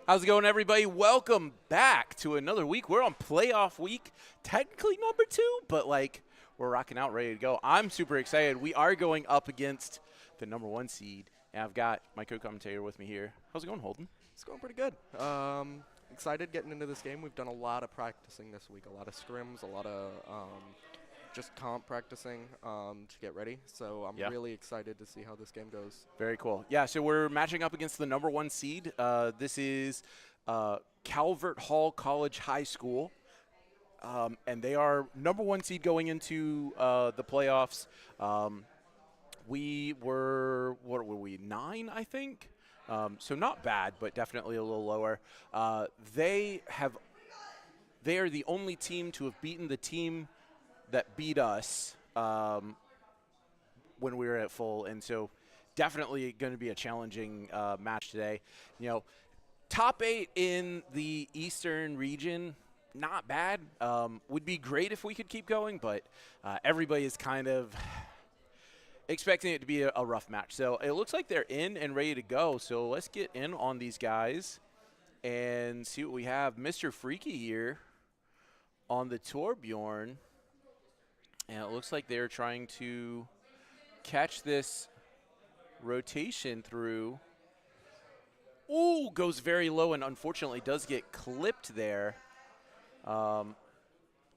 How's it going, everybody? Welcome back to another week. We're on playoff week, technically number 2, but we're rocking out, ready to go. I'm super excited. We are going up against the number 1 seed, and I've got my co-commentator with me here. How's it going, Holden? It's going pretty good. Excited getting into this game. We've done a lot of practicing this week, a lot of scrims, a lot of just comp practicing to get ready. So I'm really excited to see how this game goes. Very cool. Yeah, so we're matching up against the number 1 seed. This is Calvert Hall College High School, and they are number 1 seed going into the playoffs. We were, what were we, 9, I think? So not bad, but definitely a little lower. They are the only team to have beaten the team that beat us when we were at full, and so definitely going to be a challenging match today. You know, top 8 in the Eastern region, not bad. Would be great if we could keep going, but everybody is kind of expecting it to be a rough match. So it looks like they're in and ready to go. So let's get in on these guys and see what we have. Mr. Freaky here on the Torbjorn. And it looks like they're trying to catch this rotation through. Ooh, goes very low and unfortunately does get clipped there.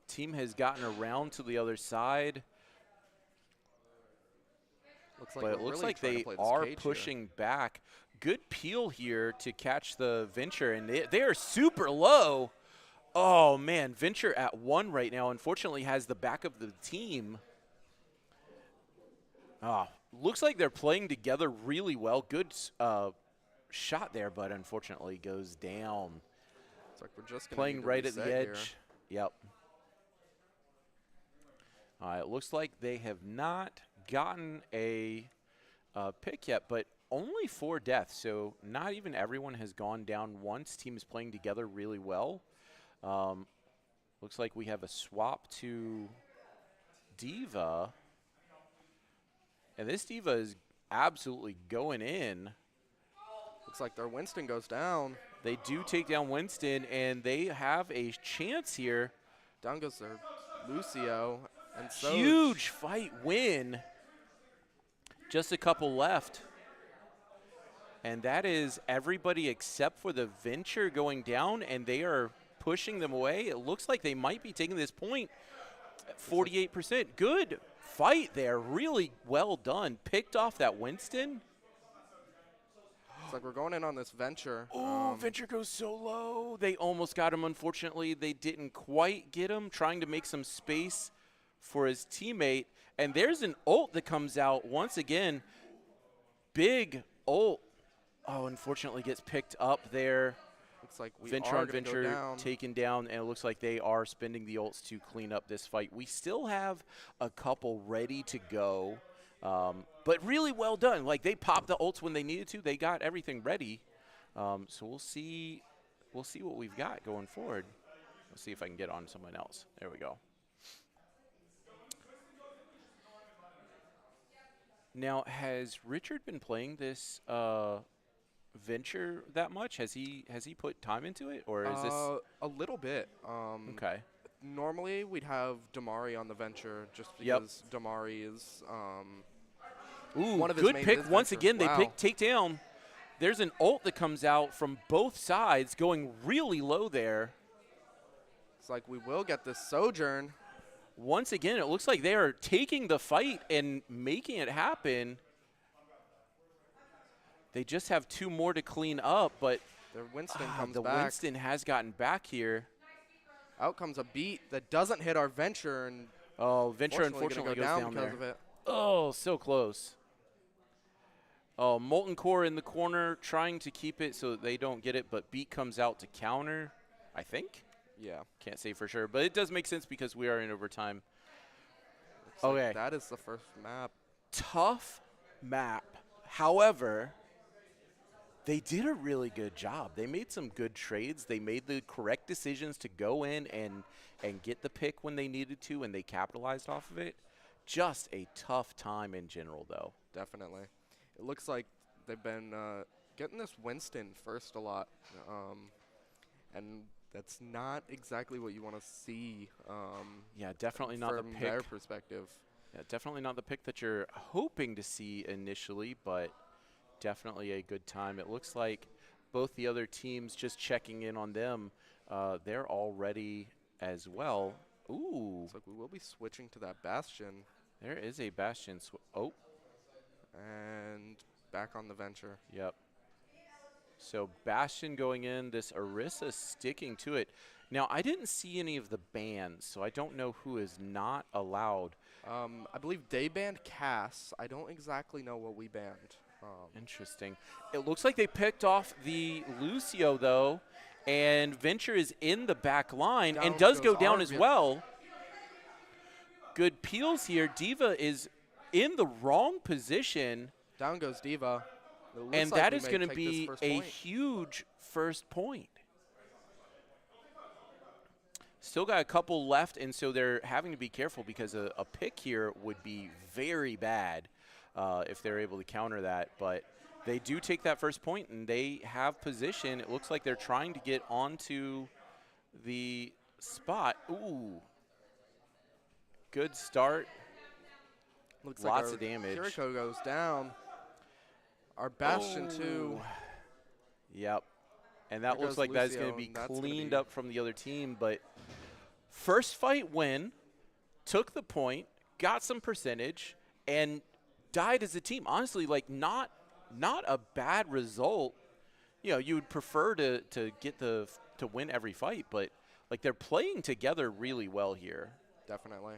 Team has gotten around to the other side. But it looks like they are pushing back. Good peel here to catch the Venture, and they are super low. Oh, man, Venture at 1 right now, unfortunately, has the back of the team. Looks like they're playing together really well. Good shot there, but unfortunately goes down. It's like we're just playing right at the edge. Here. Yep. It looks like they have not gotten a pick yet, but only 4 deaths, so not even everyone has gone down once. Team is playing together really well. Looks like we have a swap to Diva, and this Diva is absolutely going in. Looks like their Winston goes down. They do take down Winston, and they have a chance here. Down goes their Lucio. And so huge fight win. Just a couple left. And that is everybody except for the Venture going down, and they are pushing them away. It looks like they might be taking this point at 48%. Good fight there. Really well done. Picked off that Winston. It's like we're going in on this Venture. Oh, Venture goes so low. They almost got him. Unfortunately, they didn't quite get him. Trying to make some space for his teammate. And there's an ult that comes out once again. Big ult. Oh, unfortunately gets picked up there. Looks like we Venture are on Venture down. taken down, and it looks like they are spending the ults to clean up this fight. We still have a couple ready to go, but really well done. Like, they popped the ults when they needed to. They got everything ready. So we'll see what we've got going forward. Let's see if I can get on someone else. There we go. Now, has Richard been playing this Venture that much? Has he put time into it, or is this a little bit? Okay. Normally we'd have Damari on the Venture just because Damari is ooh, one of his good main pick once Venture. again. They take down. There's an ult that comes out from both sides, going really low there. It's like we will get this Sojourn. Once again, it looks like they are taking the fight and making it happen. They just have 2 more to clean up, but their Winston comes the back. Winston has gotten back here. Out comes a beat that doesn't hit our Venture, and Venture unfortunately goes down because there. of it. Oh, so close. Oh, Molten Core in the corner trying to keep it so that they don't get it, but Beat comes out to counter, I think. Yeah. Can't say for sure, but it does make sense because we are in overtime. Okay. Like that is the first map. Tough map. However, they did a really good job. They made some good trades. They made the correct decisions to go in and get the pick when they needed to, and they capitalized off of it. Just a tough time in general, though. Definitely. It looks like they've been getting this Winston first a lot, and that's not exactly what you want to see. Yeah, definitely not the from pick. their perspective. Yeah, definitely not the pick that you're hoping to see initially, but definitely a good time. It looks like both the other teams, just checking in on them, they're all ready as well. Ooh, Looks like we will be switching to that Bastion there is a Bastion. Oh, and back on the Venture. yep. So Bastion going in, this Orisa sticking to it. Now, I didn't see any of the bans, so I don't know who is not allowed. I believe they banned Cass. I don't exactly know what we banned. Interesting. It looks like they picked off the Lucio, though, and Venture is in the back line and does go down as well. Good peels here. Diva is in the wrong position. Down goes Diva. And that is going to be a huge first point. Still got a couple left, and so they're having to be careful because a pick here would be very bad if they're able to counter that. But they do take that first point, and they have position. It looks like they're trying to get onto the spot. Ooh. Good start. Looks Lots like of damage. Kiriko goes down. Our Bastion too. Yep. And that looks like that's going to be cleaned up from the other team. But first fight win, took the point, got some percentage, and died as a team. Honestly, like not a bad result. You know, you would prefer to get to win every fight, but like they're playing together really well here. Definitely.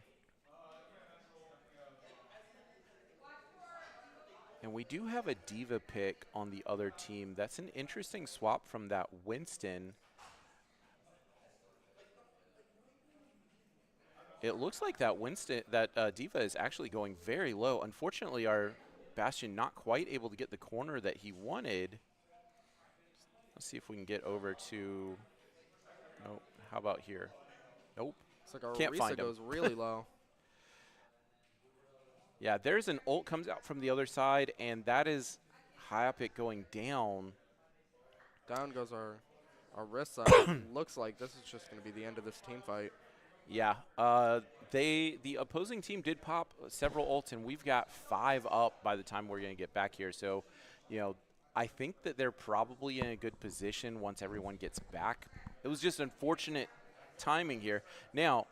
And we do have a Diva pick on the other team. That's an interesting swap from that Winston. It looks like that Diva is actually going very low. Unfortunately, our Bastion not quite able to get the corner that he wanted. Let's see if we can get over to. Nope. How about here? Nope. It's like our Can't find him. goes really low. Yeah, there's an ult comes out from the other side, and that is Hyapic going down. Down goes our Orisa. Looks like this is just going to be the end of this team fight. Yeah, the opposing team did pop several ults, and we've got 5 up by the time we're going to get back here. So, you know, I think that they're probably in a good position once everyone gets back. It was just unfortunate timing here. Now,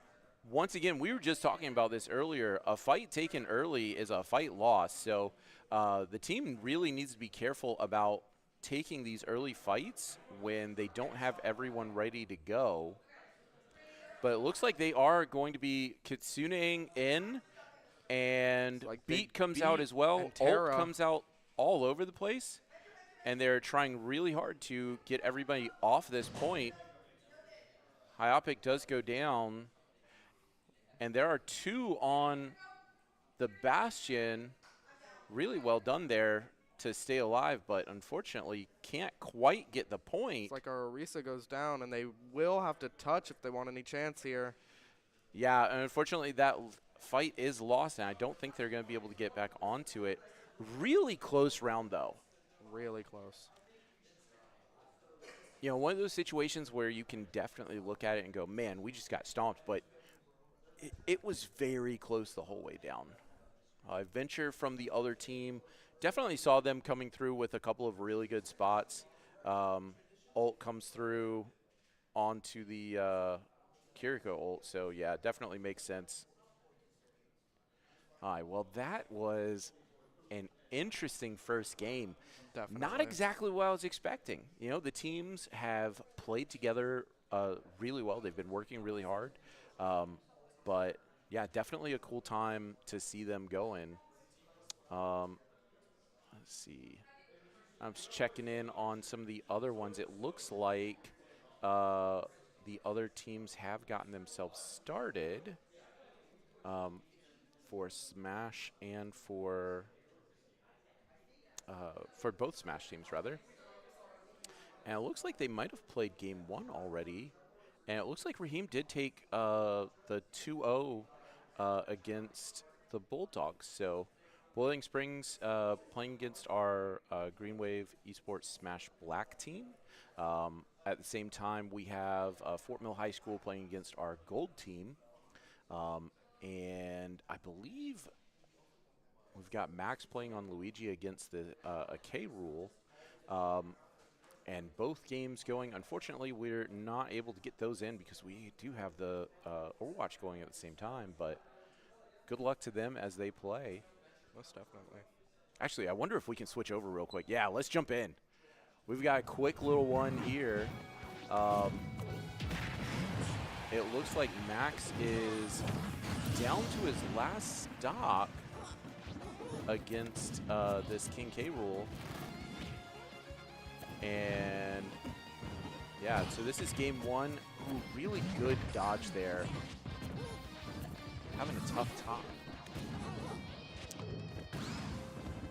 once again, we were just talking about this earlier. A fight taken early is a fight lost. So the team really needs to be careful about taking these early fights when they don't have everyone ready to go. But it looks like they are going to be Kitsuneing in, and like Beat comes out as well. Ult comes out all over the place, and they're trying really hard to get everybody off this point. Hyapic does go down. And there are 2 on the Bastion. Really well done there to stay alive, but unfortunately can't quite get the point. It's like our Orisa goes down, and they will have to touch if they want any chance here. Yeah, and unfortunately that fight is lost, and I don't think they're going to be able to get back onto it. Really close round, though. Really close. You know, one of those situations where you can definitely look at it and go, man, we just got stomped, but it was very close the whole way down. Venture from the other team, definitely saw them coming through with a couple of really good spots. Ult comes through onto the Kiriko ult, so yeah, definitely makes sense. All right, well, that was an interesting first game. Definitely. Not exactly what I was expecting. You know, the teams have played together really well. They've been working really hard. But, yeah, definitely a cool time to see them going. Let's see. I'm just checking in on some of the other ones. It looks like the other teams have gotten themselves started for Smash and for both Smash teams, rather. And it looks like they might have played Game 1 already. And it looks like Raheem did take the 2-0 against the Bulldogs. So Boiling Springs playing against our Green Wave Esports Smash Black team. At the same time, we have Fort Mill High School playing against our Gold team. And I believe we've got Max playing on Luigi against the a K rule. And both games going. Unfortunately, we're not able to get those in because we do have the Overwatch going at the same time. But good luck to them as they play. Most definitely. Actually, I wonder if we can switch over real quick. Yeah, let's jump in. We've got a quick little one here. It looks like Max is down to his last stock against this King K rule. And yeah, so this is game one. Ooh, really good dodge there. Having a tough time.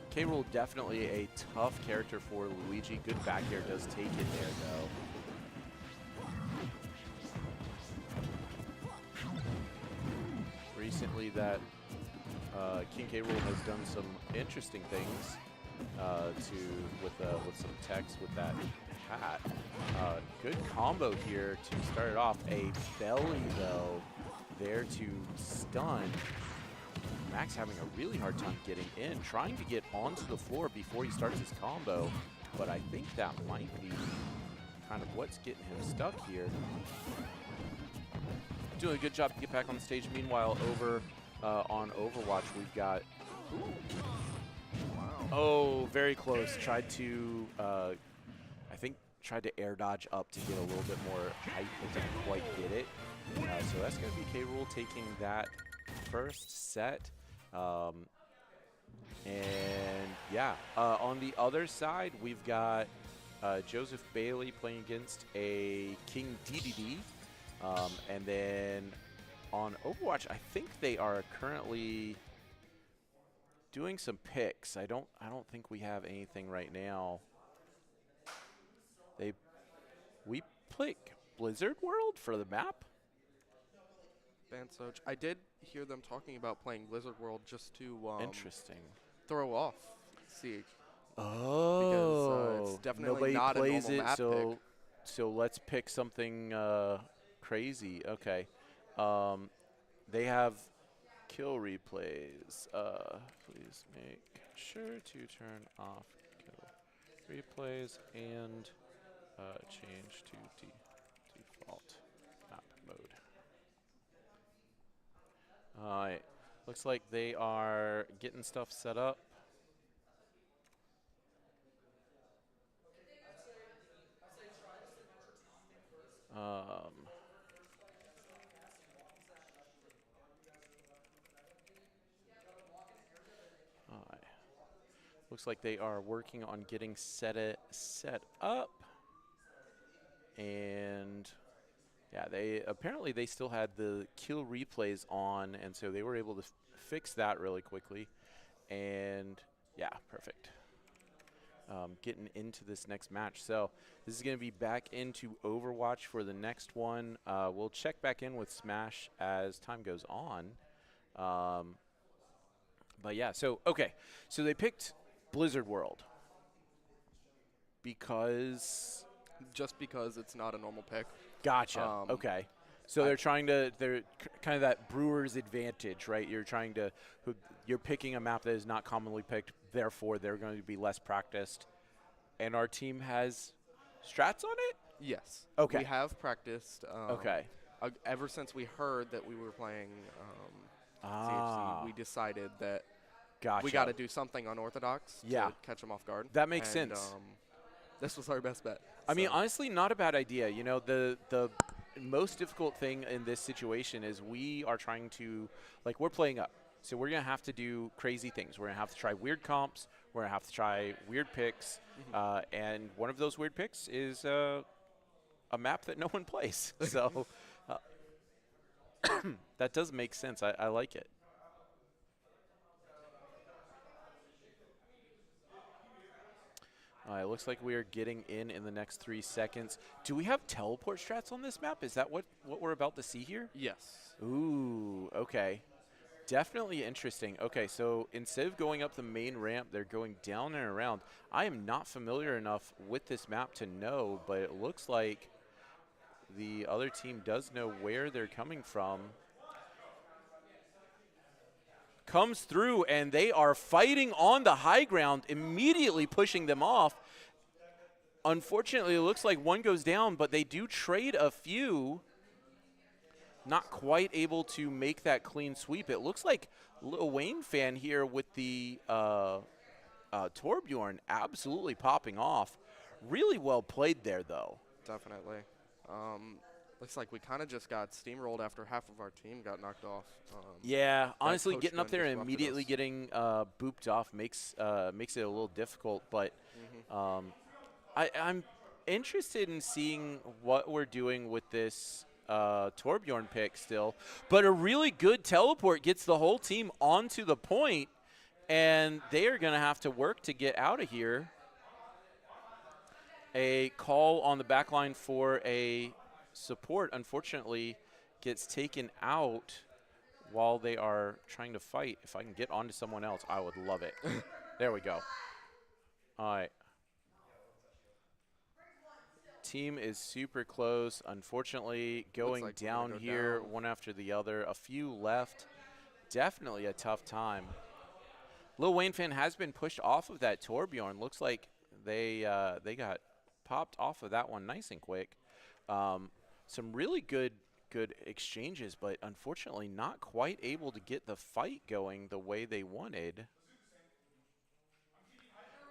K. Rool definitely a tough character for Luigi. Good back air does take it there, though. Recently, that King K. Rool has done some interesting things with some text with that hat. Good combo here to start it off. A belly, though, there to stun. Max having a really hard time getting in, trying to get onto the floor before he starts his combo, but I think that might be kind of what's getting him stuck here. Doing a good job to get back on the stage. Meanwhile, over on Overwatch, we've got... Ooh. Wow. Oh, very close. Tried to, I think, tried to air dodge up to get a little bit more height, but didn't quite get it. So that's going to be K. Rool taking that first set. And yeah, on the other side, we've got Joseph Bailey playing against a King DDD. And then on Overwatch, I think they are currently doing some picks. I don't think we have anything right now. We pick Blizzard World for the map. Bansoch. I did hear them talking about playing Blizzard World just to Interesting. throw off Siege. Oh, because it's definitely nobody not plays a normal it, map pick. so let's pick something crazy. Okay, they have kill replays. Please make sure to turn off kill replays and change to default map mode. Alright, looks like they are getting stuff set up. Alright. Looks like they are working on getting set up. And yeah, they still had the kill replays on, and so they were able to fix that really quickly. And yeah, perfect. Getting into this next match. So this is going to be back into Overwatch for the next one. We'll check back in with Smash as time goes on. But yeah, so okay. So they picked Blizzard World because... Just because it's not a normal pick. Gotcha. Okay. So they're kind of that brewer's advantage, right? You're picking a map that is not commonly picked, therefore they're going to be less practiced. And our team has strats on it? Yes. Okay. We have practiced. Okay. Ever since we heard that we were playing CHC, we decided that we got to do something unorthodox to catch them off guard. That makes sense. This was our best bet. I mean, honestly, not a bad idea. You know, the most difficult thing in this situation is we are trying to, like, we're playing up. So we're going to have to do crazy things. We're going to have to try weird comps. We're going to have to try weird picks. And one of those weird picks is a map that no one plays. So that does make sense. I like it. It looks like we are getting in the next 3 seconds. Do we have teleport strats on this map? Is that what we're about to see here? Yes. Ooh, okay. Definitely interesting. Okay, so instead of going up the main ramp, they're going down and around. I am not familiar enough with this map to know, but it looks like the other team does know where they're coming from. Comes through, and they are fighting on the high ground, immediately pushing them off. Unfortunately, it looks like one goes down, but they do trade a few. Not quite able to make that clean sweep. It looks like Lil Wayne fan here with the Torbjorn absolutely popping off. Really well played there, though. Definitely. Looks like we kind of just got steamrolled after half of our team got knocked off. Yeah, honestly, coach getting up gun there and disrupted immediately us. getting booped off makes it a little difficult. But I'm interested in seeing what we're doing with this Torbjorn pick still. But a really good teleport gets the whole team onto the point, and they are going to have to work to get out of here. A call on the back line for a support, unfortunately, gets taken out while they are trying to fight. If I can get onto someone else, I would love it. There we go. All right. Team is super close. Unfortunately, going like we're gonna down go here down. one after the other. A few left. Definitely a tough time. Lil Wayne fan has been pushed off of that Torbjorn. Looks like they got popped off of that one nice and quick. Some really good exchanges, but unfortunately not quite able to get the fight going the way they wanted.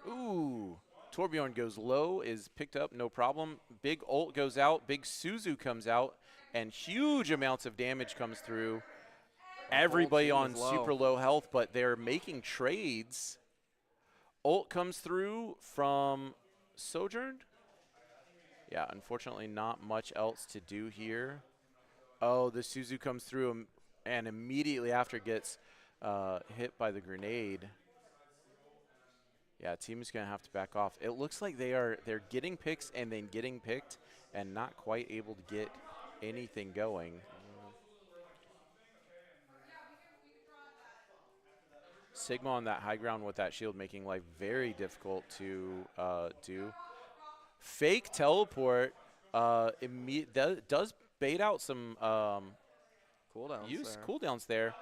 Ooh. Torbjorn goes low, is picked up, no problem. Big ult goes out, big Suzu comes out, and huge amounts of damage comes through. Everybody team on is low. super low health, but they're making trades. Ult comes through from Sojourn. Yeah, unfortunately not much else to do here. Oh, the Suzu comes through and immediately after gets hit by the grenade. Yeah, team is going to have to back off. It looks like they're getting picks and then getting picked and not quite able to get anything going. Sigma on that high ground with that shield, making life very difficult to do. Fake teleport does bait out some cooldowns there.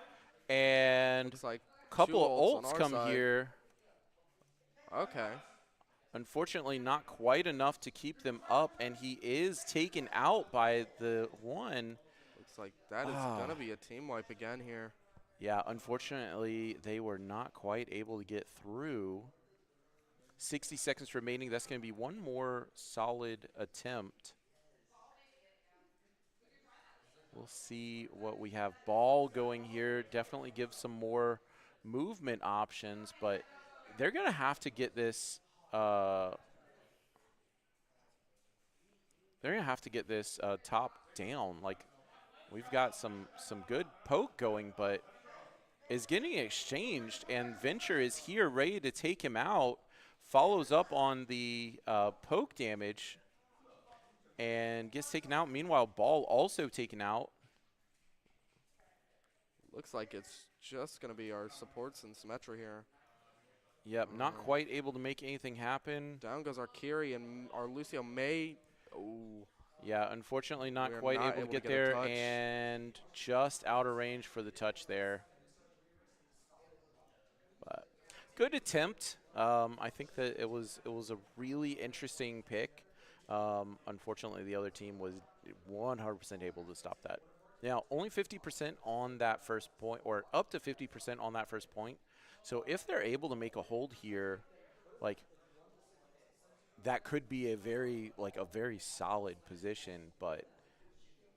And Looks like a couple of ults on ults our come side. here. Okay. Unfortunately, not quite enough to keep them up, and he is taken out by the one. Looks like that is going to be a team wipe again here. Yeah, unfortunately, they were not quite able to get through. 60 seconds remaining. That's going to be one more solid attempt. We'll see what we have. Ball going here. Definitely gives some more movement options, but they're going to have to get this they're going to have to get this top down. Like, we've got some good poke going, but is getting exchanged, and Venture is here ready to take him out. Follows up on the poke damage and gets taken out. Meanwhile, Ball also taken out. Looks like it's just going to be our supports and Symmetra here. Yep, not quite able to make anything happen. Down goes our Kiri, and our Lucio May. Oh. Yeah, unfortunately not quite able to get a there, touch. and just out of range for the touch there. But good attempt. I think that it was a really interesting pick. Unfortunately, the other team was 100% able to stop that. Now, only 50% on that first point, or up to 50% on that first point. So if they're able to make a hold here, like, that could be a very solid position, but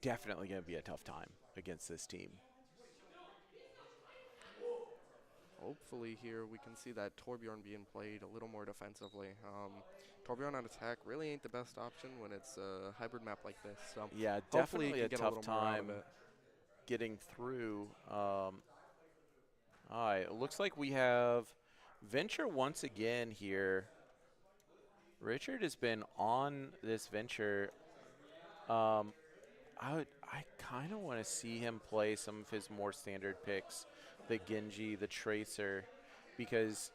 definitely going to be a tough time against this team. Hopefully here we can see that Torbjorn being played a little more defensively. Torbjorn on attack really ain't the best option when it's a hybrid map like this. So yeah, definitely a tough time getting through. All right, it looks like we have Venture once again here. Richard has been on this Venture. I kind of want to see him play some of his more standard picks, the Genji, the Tracer, because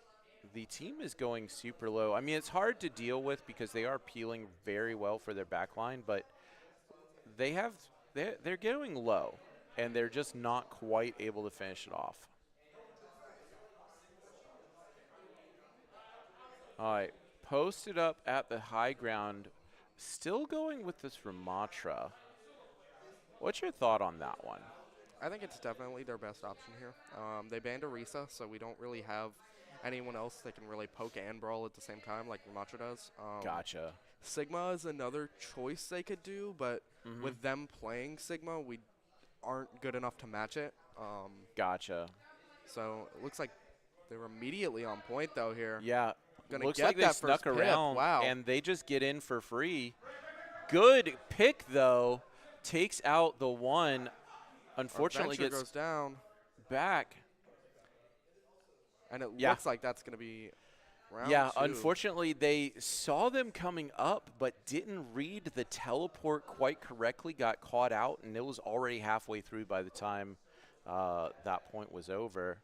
the team is going super low. I mean, it's hard to deal with because they are peeling very well for their backline, but they're going low, and they're just not quite able to finish it off. All right, posted up at the high ground, still going with this Ramatra. What's your thought on that one? I think it's definitely their best option here. They banned Orisa, so we don't really have anyone else that can really poke and brawl at the same time like Ramatra does. Gotcha. Sigma is another choice they could do, but with them playing Sigma, we aren't good enough to match it. Gotcha. So it looks like they were immediately on point, though, here. Yeah. Gonna Looks get like they that snuck first around, pip. Wow. and they just get in for free. Good pick, though. Takes out the one. Unfortunately, Adventure gets goes down, back. and it looks like that's going to be round two. Unfortunately, they saw them coming up, but didn't read the teleport quite correctly, got caught out, and it was already halfway through by the time that point was over.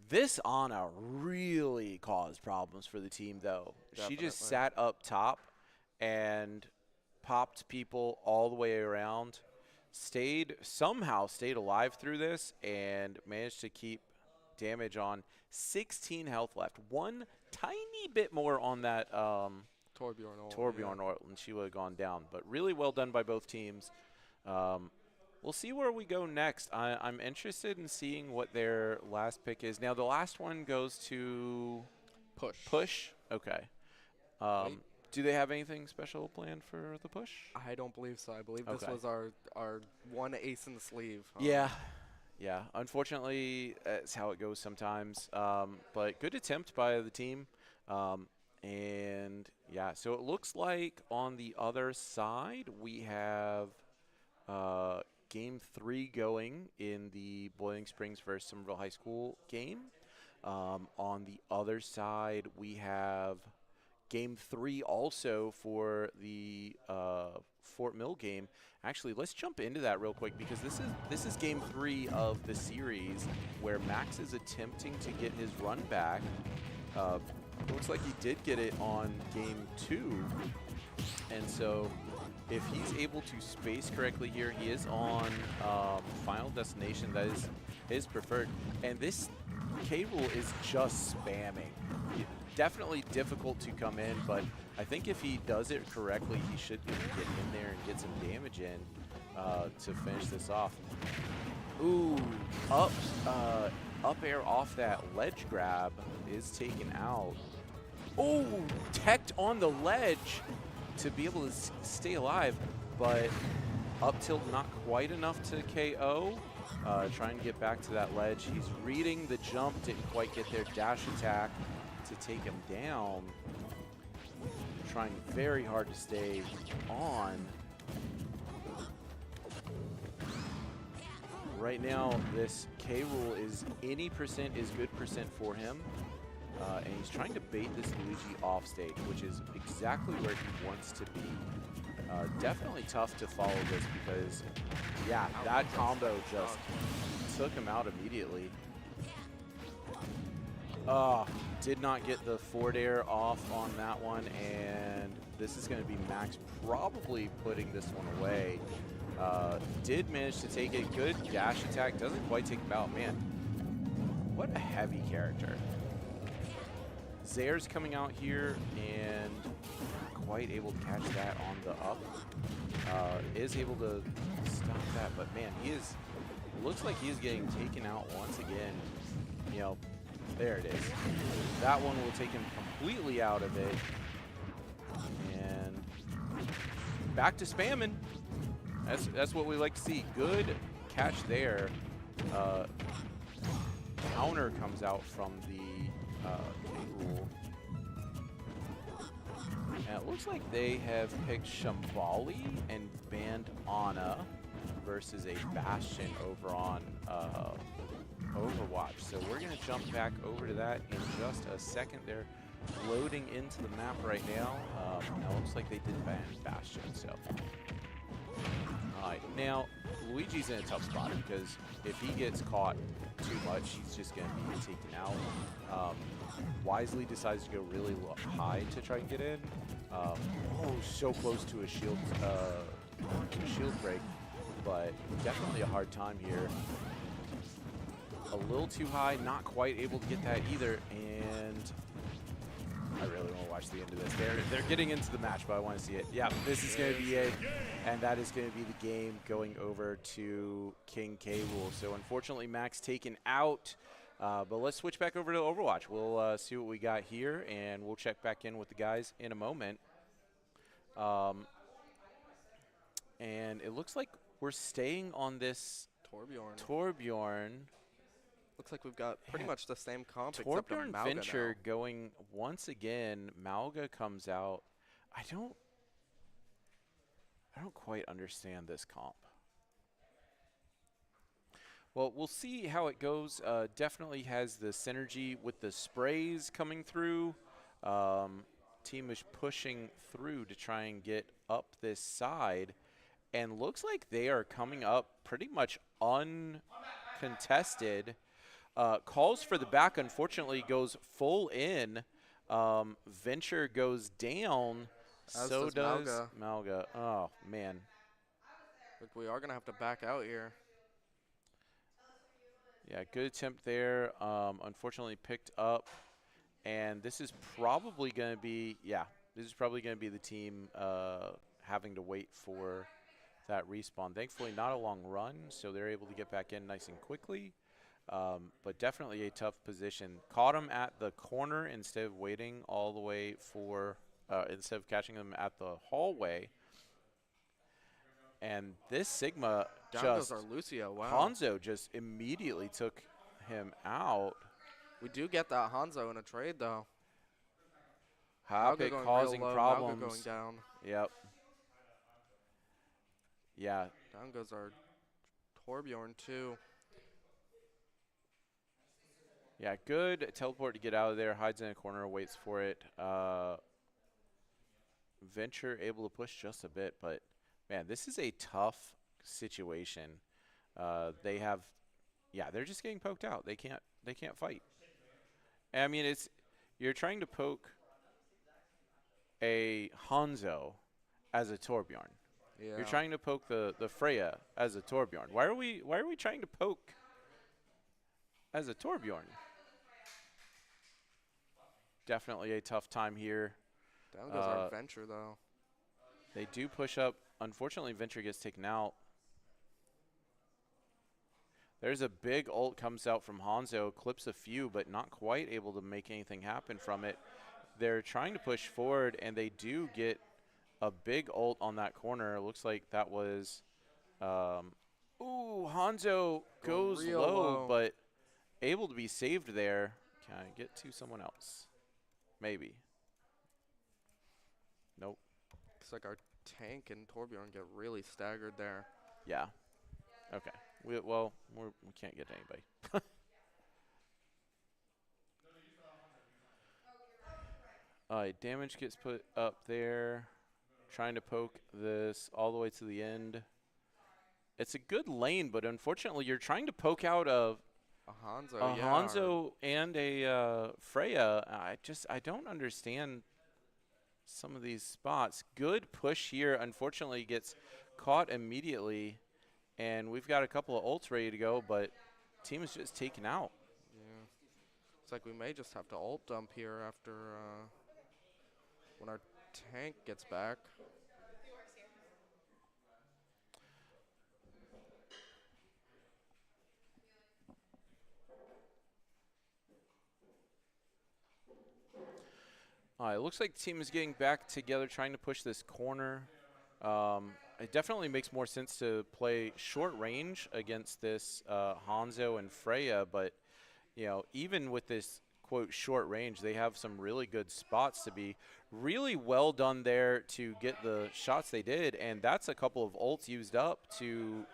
This Ana really caused problems for the team, though. Definitely. She just sat up top and popped people all the way around, somehow stayed alive through this, and managed to keep damage on. 16 health left. One tiny bit more on that Torbjorn Ort, and she would have gone down. But really well done by both teams. We'll see where we go next. I'm interested in seeing what their last pick is. Now, the last one goes to Push. Okay. Do they have anything special planned for the Push? I don't believe so. I believe this was our one ace in the sleeve. Yeah. Unfortunately, that's how it goes sometimes. But good attempt by the team. And, yeah, so it looks like on the other side we have Game 3 going in the Boiling Springs versus Somerville High School game. On the other side, we have Game 3 also for the Fort Mill game. Actually, let's jump into that real quick because this is Game 3 of the series where Max is attempting to get his run back. Looks like he did get it on Game 2, and so if he's able to space correctly here, he is on Final Destination. That is his preferred. And this K-Rool is just spamming. Definitely difficult to come in, but I think if he does it correctly, he should get in there and get some damage in to finish this off. Ooh, up air off that ledge grab is taken out. Oh, teched on the ledge to be able to stay alive, but up tilt not quite enough to KO. Trying to get back to that ledge. He's reading the jump, didn't quite get there. Dash attack to take him down. Trying very hard to stay on. Right now, this K-Rool is any percent is good percent for him. And he's trying to bait this Luigi off stage, which is exactly where he wants to be. Definitely tough to follow this because, yeah, that combo just took him out immediately. Did not get the forward air off on that one, and this is going to be Max probably putting this one away. Did manage to take it. Good dash attack. Doesn't quite take him out. Man, what a heavy character. Zare's coming out here and not quite able to catch that on the up. Is able to stop that, but man, looks like he is getting taken out once again. You know, there it is. That one will take him completely out of it. And back to spamming. That's what we like to see. Good catch there. Counter comes out from the K-Rool. And it looks like they have picked Shambali and banned Ana versus a Bastion over on Overwatch. So we're going to jump back over to that in just a second. They're loading into the map right now. Now it looks like they did ban Bastion. So, all right, now Luigi's in a tough spot because if he gets caught too much, he's just going to be taken out. Wisely decides to go really high to try and get in. Oh, so close to a shield break, but definitely a hard time here. A little too high, not quite able to get that either, and I really want to watch the end of this. They're getting into the match, but I want to see it. Yeah, this is going to be it, and that is going to be the game going over to King K. Rool. So unfortunately, Max taken out, but let's switch back over to Overwatch. We'll see what we got here, and we'll check back in with the guys in a moment. And it looks like we're staying on this Torbjorn. Looks like we've got pretty much the same comp except Torbjorn Malga Venture now. going once again. Malga comes out. I don't quite understand this comp. Well, we'll see how it goes. Definitely has the synergy with the sprays coming through. Team is pushing through to try and get up this side. And looks like they are coming up pretty much uncontested. Calls for the back, unfortunately, goes full in. Venture goes down. So does Malga. Oh, man. Look, we are going to have to back out here. Yeah, good attempt there. Unfortunately picked up. And this is probably going to be, the team having to wait for that respawn. Thankfully, not a long run, so they're able to get back in nice and quickly. But definitely a tough position. Caught him at the corner instead of waiting all the way for, instead of catching him at the hallway. And this Sigma Down just, goes our Lucio, wow. Hanzo just immediately took him out. We do get that Hanzo in a trade, though. Havoc causing problems. Malga going down. Yep. Yeah. Down goes our Torbjorn, too. Yeah, good teleport to get out of there. Hides in a corner, waits for it. Venture able to push just a bit, but man, this is a tough situation. They have, they're just getting poked out. They can't fight. And I mean, you're trying to poke a Hanzo as a Torbjorn. Yeah. You're trying to poke the Freya as a Torbjorn. Why are we trying to poke as a Torbjorn? Definitely a tough time here. Down goes our Venture, though. They do push up. Unfortunately, Venture gets taken out. There's a big ult comes out from Hanzo, clips a few, but not quite able to make anything happen from it. They're trying to push forward, and they do get a big ult on that corner. It looks like that was, Hanzo goes low, but able to be saved there. Can I get to someone else? Maybe. Nope. Looks like our tank and Torbjorn get really staggered there. Yeah. Okay. We can't get to anybody. Damage gets put up there. Trying to poke this all the way to the end. It's a good lane, but unfortunately, you're trying to poke out a Hanzo and a Freya. I don't understand some of these spots. Good push here. Unfortunately, gets caught immediately, and we've got a couple of ults ready to go, but team is just taken out. Yeah, it's like we may just have to ult dump here after when our tank gets back. It looks like the team is getting back together, trying to push this corner. It definitely makes more sense to play short range against this Hanzo and Freya, but even with this quote short range, they have some really good spots to be. Really well done there to get the shots they did, and that's a couple of ults used up to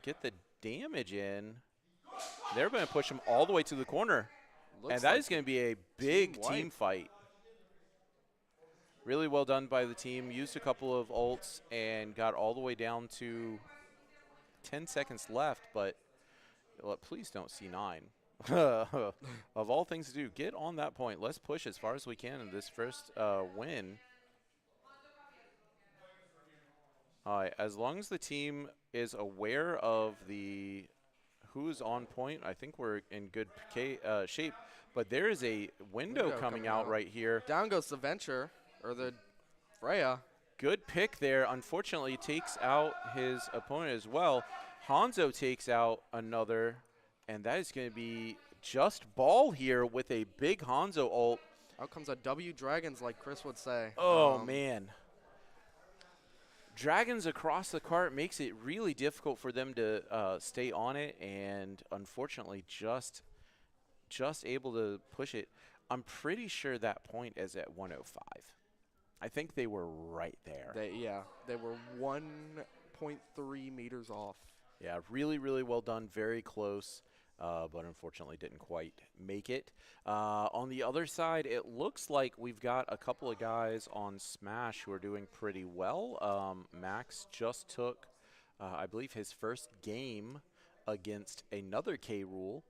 get the damage in. They're going to push them all the way to the corner, and that is going to be a big team fight. Really well done by the team. Used a couple of ults and got all the way down to 10 seconds left, but please don't C9. Of all things to do, get on that point. Let's push as far as we can in this first win. All right, as long as the team is aware of who's on point, I think we're in good shape. But there is a window coming out right here. Down goes the Venture, or the Freya. Good pick there. Unfortunately, takes out his opponent as well. Hanzo takes out another, and that is going to be just ball here with a big Hanzo ult. Out comes a W Dragons, like Chris would say. Oh, man. Dragons across the cart makes it really difficult for them to stay on it, and unfortunately just able to push it. I'm pretty sure that point is at 105. I think they were right there. They were 1.3 meters off. Yeah, really, really well done. Very close, but unfortunately didn't quite make it. On the other side, it looks like we've got a couple of guys on Smash who are doing pretty well. Max just took, I believe, his first game against another K-Rule.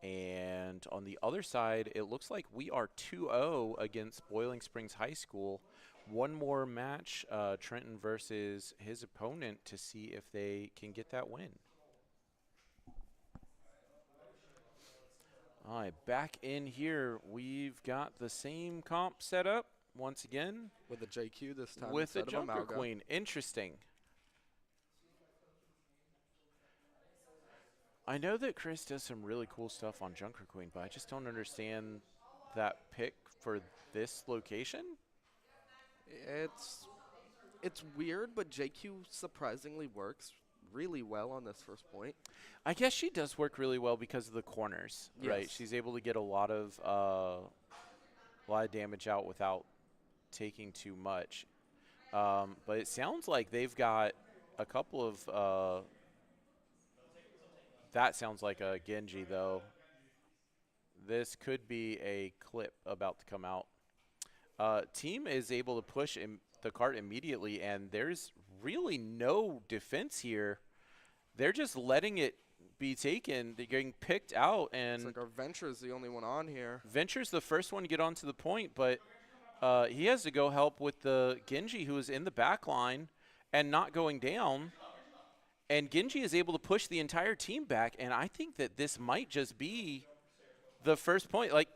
And on the other side, it looks like we are 2-0 against Boiling Springs High School. One more match, Trenton versus his opponent, to see if they can get that win. All right, back in here, we've got the same comp set up once again. With the JQ this time. With the Junker Queen. Interesting. I know that Chris does some really cool stuff on Junker Queen, but I just don't understand that pick for this location. It's weird, but JQ surprisingly works really well on this first point. I guess she does work really well because of the corners, right? She's able to get a lot of damage out without taking too much. But it sounds like they've got a couple of that sounds like a Genji, though. This could be a clip about to come out. Team is able to push the cart immediately, and there's really no defense here. They're just letting it be taken. They're getting picked out, and it's like our Venture is the only one on here. Venture's the first one to get onto the point, but he has to go help with the Genji, who is in the back line and not going down. And Genji is able to push the entire team back, and I think that this might just be the first point. Like,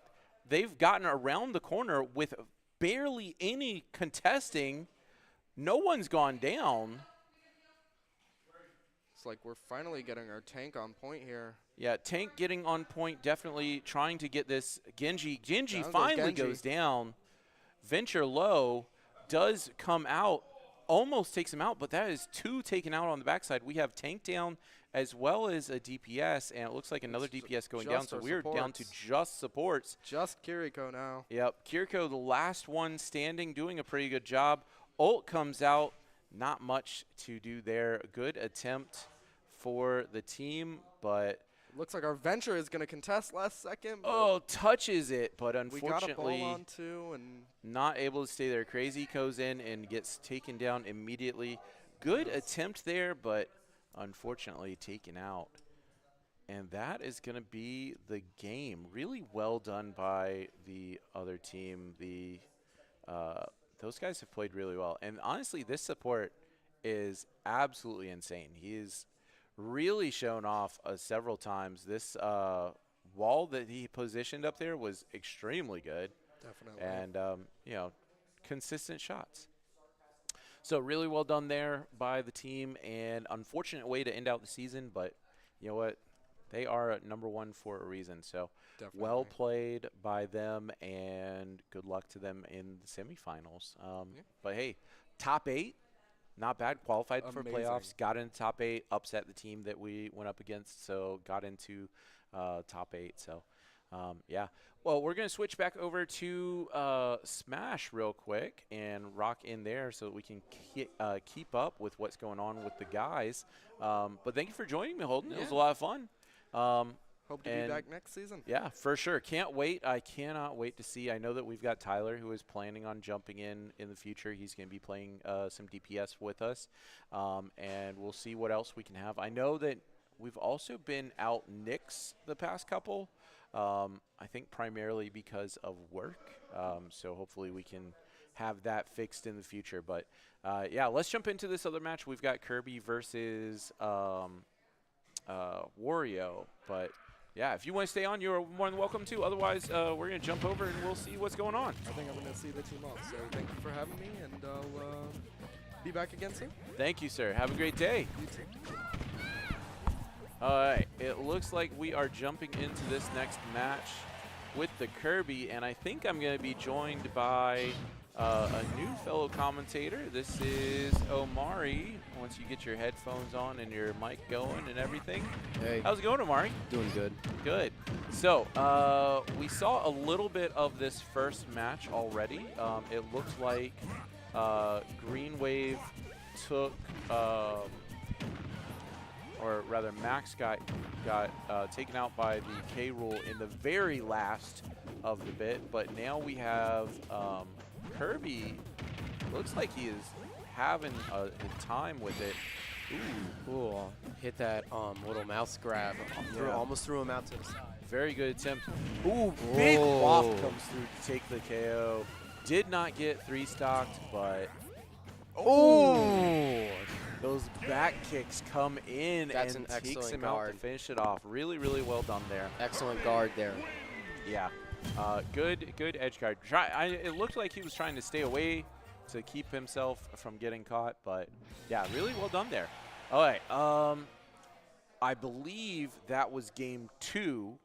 they've gotten around the corner with barely any contesting. No one's gone down. It's like we're finally getting our tank on point here. Yeah, tank getting on point, definitely trying to get this Genji. Genji finally goes down. Venture low does come out. Almost takes him out, but that is two taken out on the backside. We have tank down as well as a DPS, and it looks like another DPS going down, so we're down to just supports. Just Kiriko now. Yep, Kiriko, the last one standing, doing a pretty good job. Ult comes out, not much to do there. Good attempt for the team, but looks like our Venture is going to contest last second. Oh, touches it, but unfortunately we got a ball on too, and not able to stay there. Crazy goes in and gets taken down immediately. Good attempt there, but unfortunately taken out. And that is going to be the game. Really well done by the other team. Those guys have played really well. And honestly, this support is absolutely insane. He is really shown off several times. This wall that he positioned up there was extremely good. Definitely. And, you know, consistent shots. So really well done there by the team, and unfortunate way to end out the season, but you know what? They are at #1 for a reason. So definitely. Well played by them, and good luck to them in the semifinals. But, hey, top 8. Not bad. Qualified for playoffs. Got into top 8. Upset the team that we went up against. So got into top 8. So, yeah. Well, we're going to switch back over to Smash real quick and rock in there so that we can keep up with what's going on with the guys. But thank you for joining me, Holden. Yeah. It was a lot of fun. Hope to be back next season. Yeah, for sure. Can't wait. I cannot wait to see. I know that we've got Tyler, who is planning on jumping in the future. He's going to be playing some DPS with us, and we'll see what else we can have. I know that we've also been out Knicks the past couple, I think primarily because of work, so hopefully we can have that fixed in the future. But, yeah, let's jump into this other match. We've got Kirby versus Wario, but yeah, if you want to stay on, you're more than welcome to. Otherwise, we're going to jump over and we'll see what's going on. I think I'm going to see the team off, so thank you for having me, and I'll be back again soon. Thank you, sir. Have a great day. You too. All right, it looks like we are jumping into this next match with the Kirby, and I think I'm going to be joined by a new fellow commentator. This is Omari. Once you get your headphones on and your mic going and everything. Hey. How's it going, Omari? Doing good. Good. So we saw a little bit of this first match already. It looks like Green Wave took, or rather Max got taken out by the K rule in the very last of the bit, but now we have Kirby. Looks like he is having a time with it. Ooh, cool. Hit that little mouse grab. Almost threw him out to the side. Very good attempt. Ooh, big waft comes through to take the KO. Did not get 3-stocked, but those back kicks come in and takes him out to finish it off. Really, really well done there. Excellent guard there. Yeah. Good edge guard. It looked like he was trying to stay away to keep himself from getting caught, but yeah, really well done there. All right. I believe that was game 2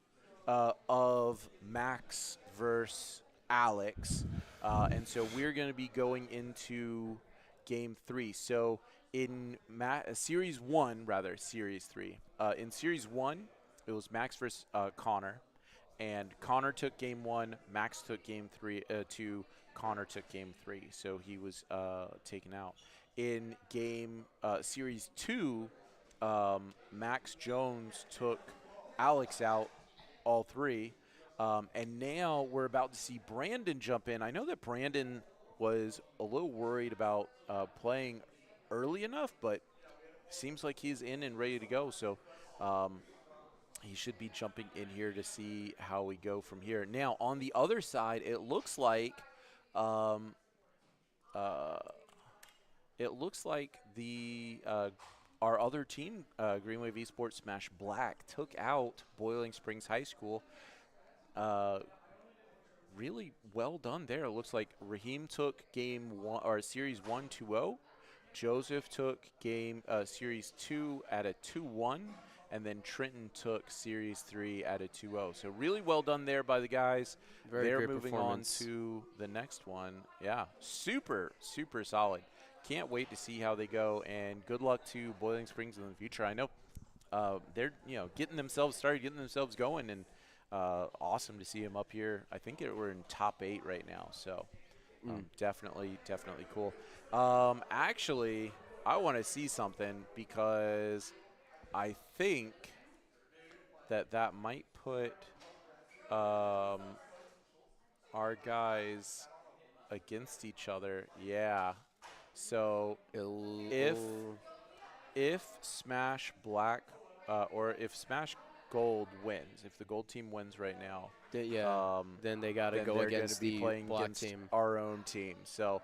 of Max versus Alex, and so we're going to be going into game 3. So in series 1, series 3. In series 1, it was Max versus Connor, and Connor took game 1. Max took game 2. Connor took game 3, so he was taken out. In game series 2, Max Jones took Alex out, all 3. And now we're about to see Brandon jump in. I know that Brandon was a little worried about playing early enough, but seems like he's in and ready to go. So he should be jumping in here to see how we go from here. Now, on the other side, it looks like the our other team, Green Wave Esports Smash Black, took out Boiling Springs High School. Really well done there. It looks like Raheem took game 1 or series 1 2-0. Joseph took game series 2 at a 2-1, and then Trenton took series 3 at a 2-0. So really well done there by the guys. They're moving on to the next one. Yeah, super solid. Can't wait to see how they go, and good luck to Boiling Springs in the future. I know they're getting themselves started, getting themselves going, and awesome to see them up here. I think we're in top 8 right now, so definitely cool. Actually, I want to see something because I think that might put our guys against each other. Yeah. So if Smash Black or if Smash Gold wins, if the Gold team wins right now, then they got to go against the Black team, our own team. So,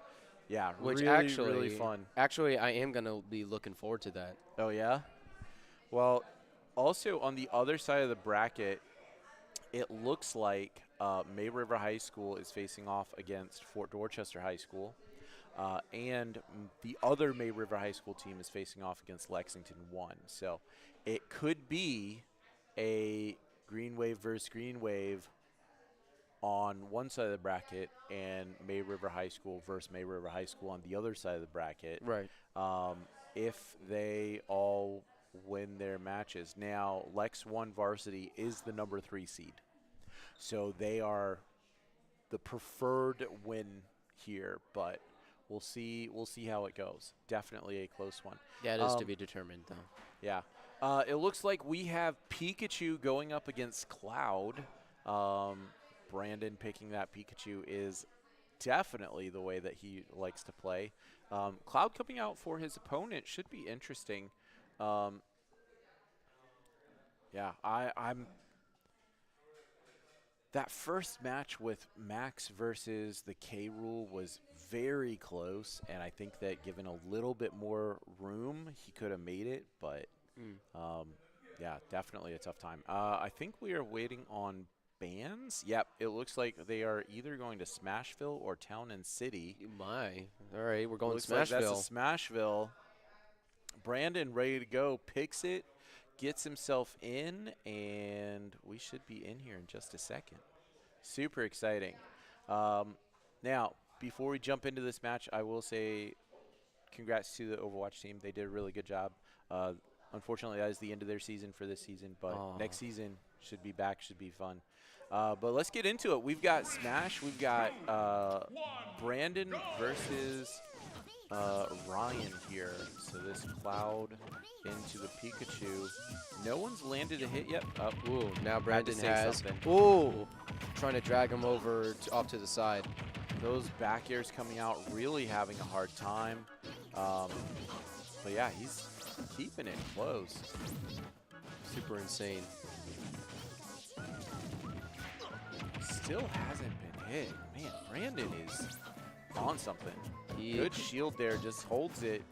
yeah, which really fun. Actually, I am going to be looking forward to that. Oh yeah. Well, also on the other side of the bracket, it looks like May River High School is facing off against Fort Dorchester High School. And the other May River High School team is facing off against Lexington 1. So it could be a Green Wave versus Green Wave on one side of the bracket and May River High School versus May River High School on the other side of the bracket. Right. If they all win their matches. Now, Lex 1 varsity is the number 3 seed. So they are the preferred win here, but we'll see how it goes. Definitely a close one. Yeah, it is to be determined, though. Yeah. It looks like we have Pikachu going up against Cloud. Brandon picking that Pikachu is definitely the way that he likes to play. Cloud coming out for his opponent should be interesting. Yeah, I'm that first match with Max versus the K Rule was very close, and I think that given a little bit more room, he could have made it, but yeah, definitely a tough time. I think we are waiting on bans. Yep, it looks like they are either going to Smashville or Town and City. My. All right, we're going to Looks like Smashville. that's a Smashville. Brandon ready to go, picks it, gets himself in, and we should be in here in just a second. Super exciting. Now, before we jump into this match, I will say congrats to the Overwatch team. They did a really good job. Unfortunately, that is the end of their season for this season, but next season should be back, should be fun. But let's get into it. We've got Smash. We've got Brandon versus Ryan here. So this Cloud into the Pikachu. No one's landed a hit yet. Ooh, now Brandon has. Something. Ooh, trying to drag him over off to the side. Those back airs coming out, really having a hard time. But yeah, he's keeping it close. Super insane. Still hasn't been hit. Man, Brandon is on something. He Good shield there, just holds it,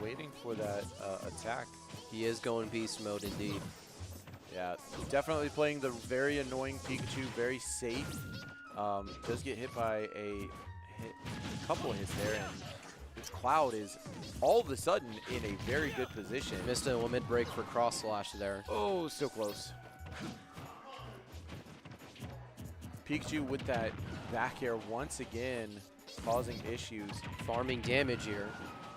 waiting for that attack. He is going beast mode indeed. Yeah, definitely playing the very annoying Pikachu, very safe. Does get hit by a couple of hits there, and this Cloud is all of a sudden in a very good position. Missed a limit break for cross slash there. Oh, so close. Pikachu with that back air once again, causing issues. Farming damage here.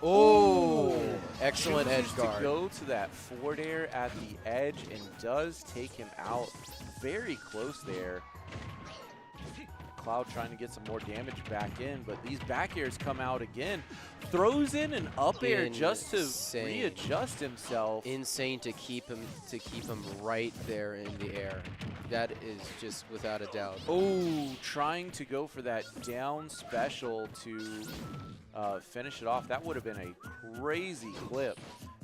Oh, excellent edge Chooses guard. to go to that forward air at the edge and does take him out very close there. Cloud trying to get some more damage back in, but these back airs come out again. Throws in an up air just to readjust himself. Insane to keep him right there in the air. That is just without a doubt. Oh, trying to go for that down special to finish it off. That would have been a crazy clip.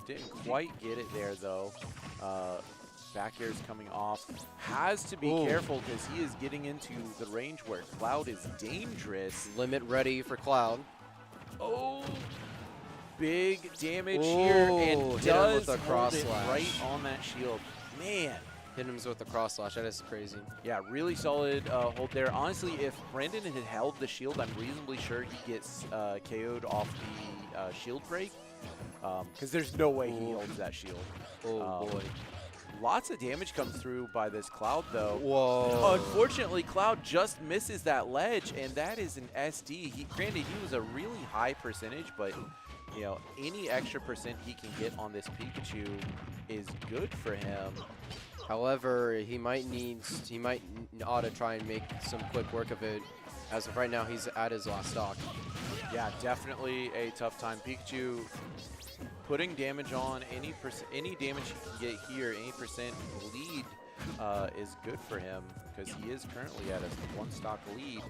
Didn't quite get it there though. Back air's coming off. Has to be careful because he is getting into the range where Cloud is dangerous. Limit ready for Cloud. Oh, big damage here and does with a hold cross it slash. right on that shield. Man. Hit him with the cross slash. That is crazy. Yeah, really solid hold there. Honestly, if Brandon had held the shield, I'm reasonably sure he gets KO'd off the shield break because there's no way he holds that shield. Oh, boy. Lots of damage comes through by this Cloud, though. Whoa. Unfortunately, Cloud just misses that ledge, and that is an SD. Granted, he was a really high percentage, but you know, any extra percent he can get on this Pikachu is good for him. However, he might ought to try and make some quick work of it. As of right now, he's at his last stock. Yeah, definitely a tough time. Pikachu putting damage on, any damage he can get here, any percent lead is good for him because he is currently at a one stock lead.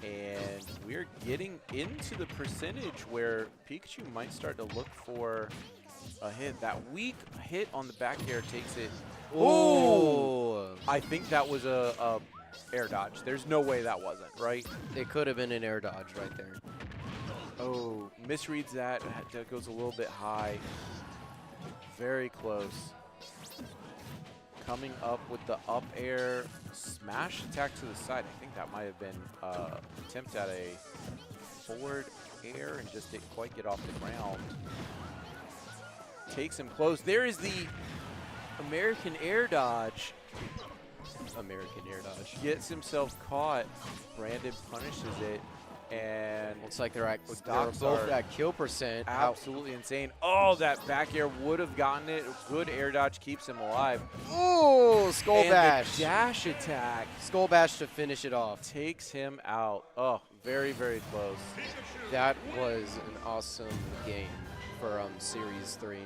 And we're getting into the percentage where Pikachu might start to look for a hit. That weak hit on the back air takes it. Oh! I think that was a air dodge. There's no way that wasn't, right? It could have been an air dodge right there. Oh, misreads that. That goes a little bit high. Very close. Coming up with the up air smash attack to the side. I think that might have been attempt at a forward air and just didn't quite get off the ground. Takes him close. There is the American air dodge. American air dodge. Gets himself caught. Brandon punishes it. And looks like they're stocks both are at kill percent. Absolutely insane. Oh, that back air would have gotten it. Good air dodge keeps him alive. Oh, skull And bash. the dash attack Skull bash to finish it off. takes him out. Oh, very, very close. That was an awesome game for Series 3.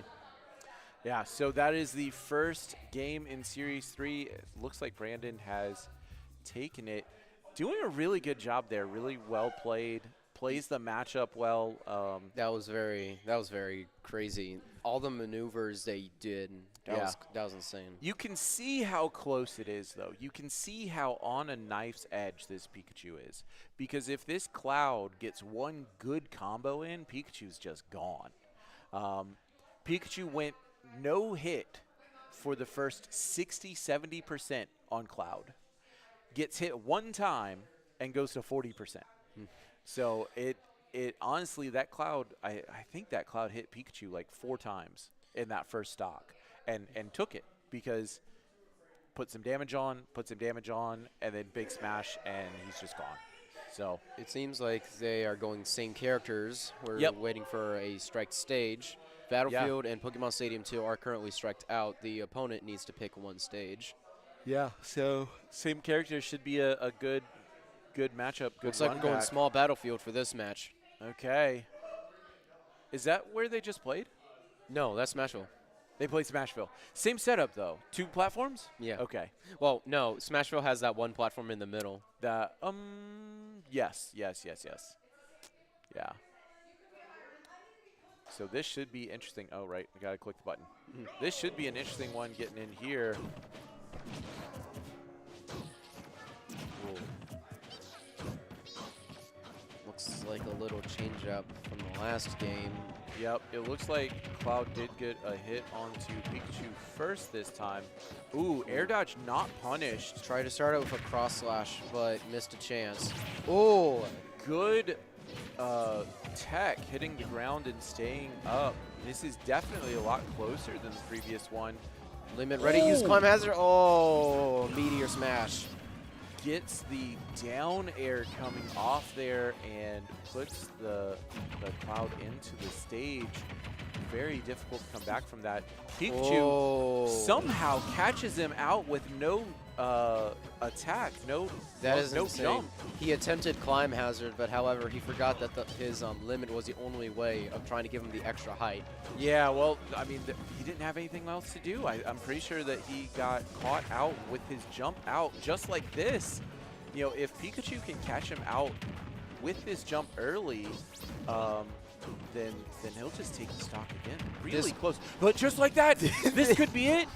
Yeah, so that is the first game in Series 3. It looks like Brandon has taken it. Doing a really good job there. Really well played. Plays the matchup well. That was very crazy. All the maneuvers they did, that was insane. You can see how close it is, though. You can see how on a knife's edge this Pikachu is. Because if this Cloud gets one good combo in, Pikachu's just gone. Pikachu went no hit for the first 60-70% on Cloud. Gets hit one time and goes to 40%. So it honestly, that Cloud, I think that Cloud hit Pikachu like 4 times in that first stock and took it because put some damage on, and then big smash, and he's just gone. So it seems like they are going same characters. We're waiting for a strike stage. Battlefield and Pokemon Stadium 2 are currently striked out. The opponent needs to pick one stage. Yeah, so same character should be a good matchup. Good Looks like we're going small Battlefield for this match. Okay. Is that where they just played? No, that's Smashville. They played Smashville. Same setup, though. 2 platforms? Yeah. Okay. Well, no, Smashville has that one platform in the middle. Yes. Yeah. So this should be interesting. Oh, right. I got to click the button. This should be an interesting one getting in here. Looks like a little change up from the last game. Yep, it looks like Cloud did get a hit onto Pikachu first this time. Ooh, air dodge not punished. Tried to start out with a cross slash, but missed a chance. Oh, good tech hitting the ground and staying up. This is definitely a lot closer than the previous one. Limit ready, use climb hazard. Oh, meteor smash. Gets the down air coming off there and puts the Cloud into the stage. Very difficult to come back from that. Pikachu somehow catches him out with no attack, no jump. He attempted climb hazard, but however, he forgot that his limit was the only way of trying to give him the extra height. Yeah, well, I mean, he didn't have anything else to do. I'm pretty sure that he got caught out with his jump out just like this. You know, if Pikachu can catch him out with this jump early, then he'll just take the stock again. Really close. But just like that, this could be it.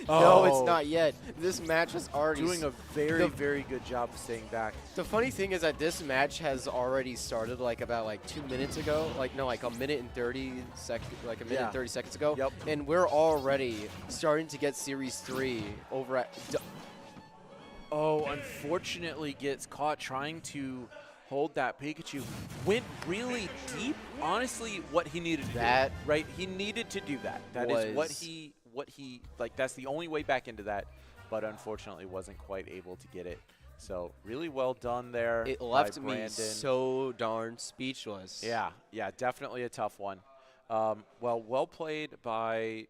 No, it's not yet. This match is already doing a very good job of staying back. The funny thing is that this match has already started about 2 minutes ago. Like a minute and 30 seconds, and 30 seconds ago. Yep. And we're already starting to get Series 3 over at. Oh, unfortunately gets caught trying to hold that Pikachu. Went really deep. Honestly, what he needed to do. Right? He needed to do that. That is what he that's the only way back into that, but unfortunately wasn't quite able to get it. So really well done there. It left me so darn speechless. Yeah, definitely a tough one. Well played by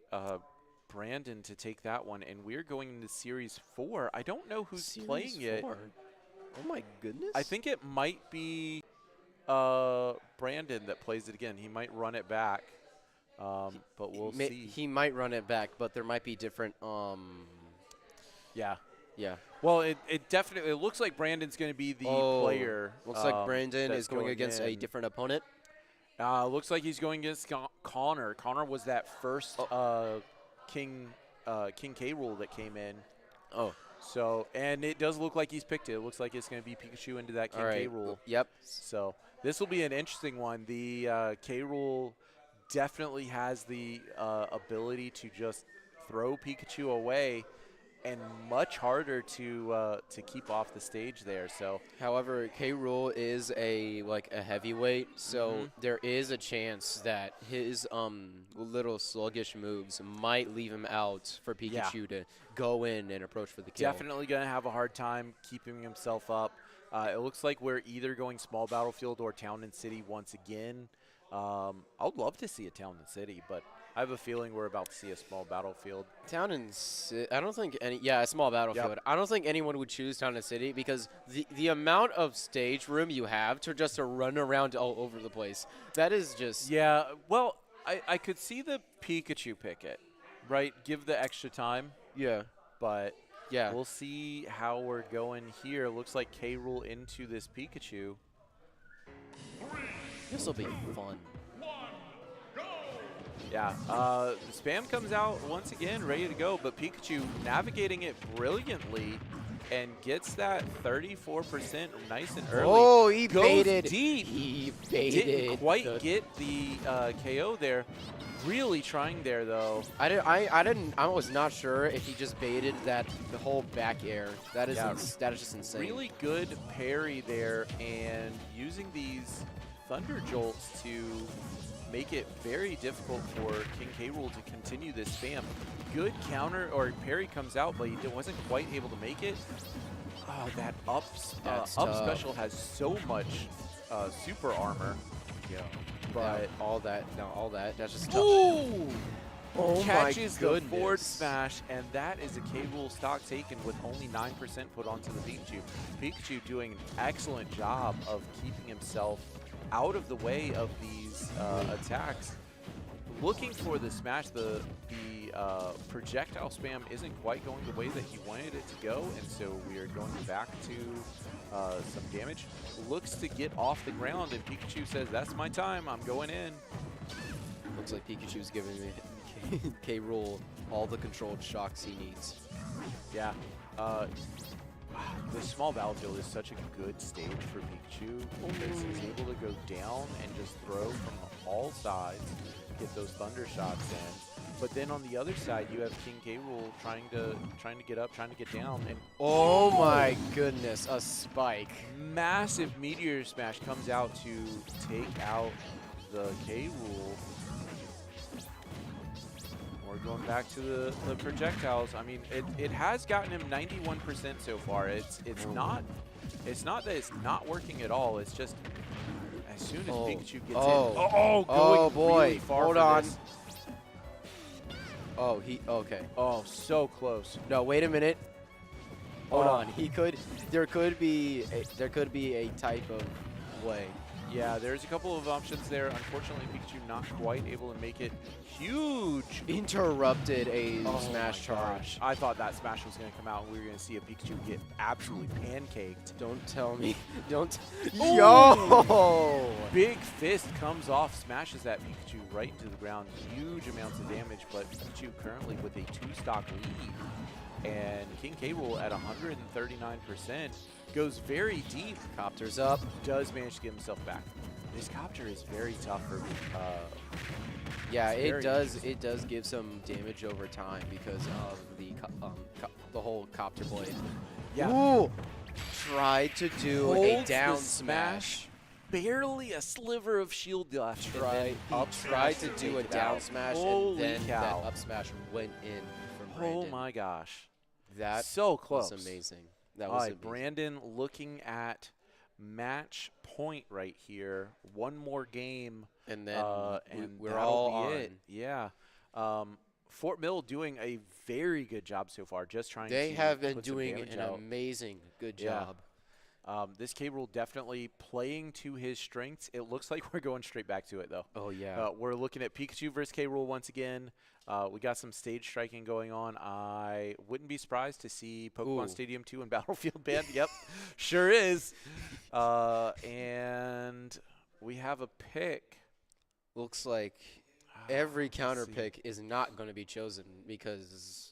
Brandon to take that one, and we're going into Series 4. I don't know who's playing it. Oh my goodness. I think it might be Brandon that plays it again. He might run it back. But we'll see. He might run it back, but there might be different. Yeah. Yeah. Well, it definitely looks like Brandon's going to be the player. Looks like Brandon is going against a different opponent. Looks like he's going against Connor. Connor was that first King K rule that came in. Oh. So, and it does look like he's picked it. It looks like it's going to be Pikachu into that King K rule. Yep. So this will be an interesting one. The K rule definitely has the ability to just throw Pikachu away, and much harder to keep off the stage there. So, however, K Rool is a heavyweight, so there is a chance that his little sluggish moves might leave him out for Pikachu to go in and approach for the kill. Definitely going to have a hard time keeping himself up. It looks like we're either going small battlefield or town and city once again. I would love to see a town and city, but I have a feeling we're about to see a small battlefield. Town and city, I don't think a small battlefield. Yep. I don't think anyone would choose town and city because the amount of stage room you have to run around all over the place, that is just. Yeah, well, I could see the Pikachu pick it. right? Give the extra time, Yeah. but Yeah. we'll see how we're going here. Looks like K. Rool into this Pikachu. This will be fun. Yeah, the spam comes out once again, ready to go, but Pikachu navigating it brilliantly and gets that 34% nice and early. Oh, he goes baited. deep. He baited. Didn't quite get the KO there. Really trying there though. I was not sure if he just baited the whole back air. That is that is just insane. Really good parry there, and using these Thunder Jolts to make it very difficult for King K. Rool to continue this spam. Good counter or parry comes out, but he wasn't quite able to make it. Oh, that up special has so much super armor. Yeah. But all that, that's just tough. Ooh! Oh Catches my the forward goodness. smash, and that is a K. Rool stock taken with only 9% put onto the Pikachu. Pikachu doing an excellent job of keeping himself out of the way of these attacks. Looking for the smash, the projectile spam isn't quite going the way that he wanted it to go, and so we are going back to some damage. Looks to get off the ground, and Pikachu says, "That's my time. I'm going in." Looks like Pikachu's giving me K. Rool all the controlled shocks he needs. Yeah. The small battlefield is such a good stage for Pikachu because he's able to go down and just throw from all sides, get those thunder shots in. But then on the other side, you have King K. Rool trying to get up, trying to get down, and oh my goodness, a spike! Massive meteor smash comes out to take out the K. Rool. We're going back to the projectiles. I mean, it has gotten him 91% so far. It's not that it's not working at all. It's just as soon as Pikachu gets in. Going boy, really far hold for on. this. Oh, okay. Oh, so close. No, wait a minute. Hold on. There could be a type of way. Yeah, there's a couple of options there. Unfortunately, Pikachu not quite able to make it. Huge. Interrupted a smash charge. I thought that smash was going to come out and we were going to see a Pikachu get absolutely pancaked. Don't tell me. Don't. Yo! Big fist comes off, smashes that Pikachu right into the ground. Huge amounts of damage, but Pikachu currently with a 2-stock lead. And King K. Rool at 139%. Goes very deep. Copter's up. Does manage to get himself back. This copter is very tough for yeah, it does give some damage over time because of the whole copter blade. Yeah. Ooh! Tried to do Holds a down the smash. Barely a sliver of shield left. Tried to do a down smash, and then that up smash went in from Brandon. Oh my gosh. That so close. was amazing. That was amazing. Brandon looking at match point right here. One more game, and then we're that'll all be on. it. Yeah. Fort Mill doing a very good job so far. Just trying. They to have been put some doing damage an out. amazing good job. This K. Rool definitely playing to his strengths. It looks like we're going straight back to it though. Oh yeah. We're looking at Pikachu versus K. Rool once again. We got some stage striking going on. I wouldn't be surprised to see Pokemon Stadium 2 and Battlefield banned. Yep, sure is. And we have a pick. Looks like every counter pick is not going to be chosen because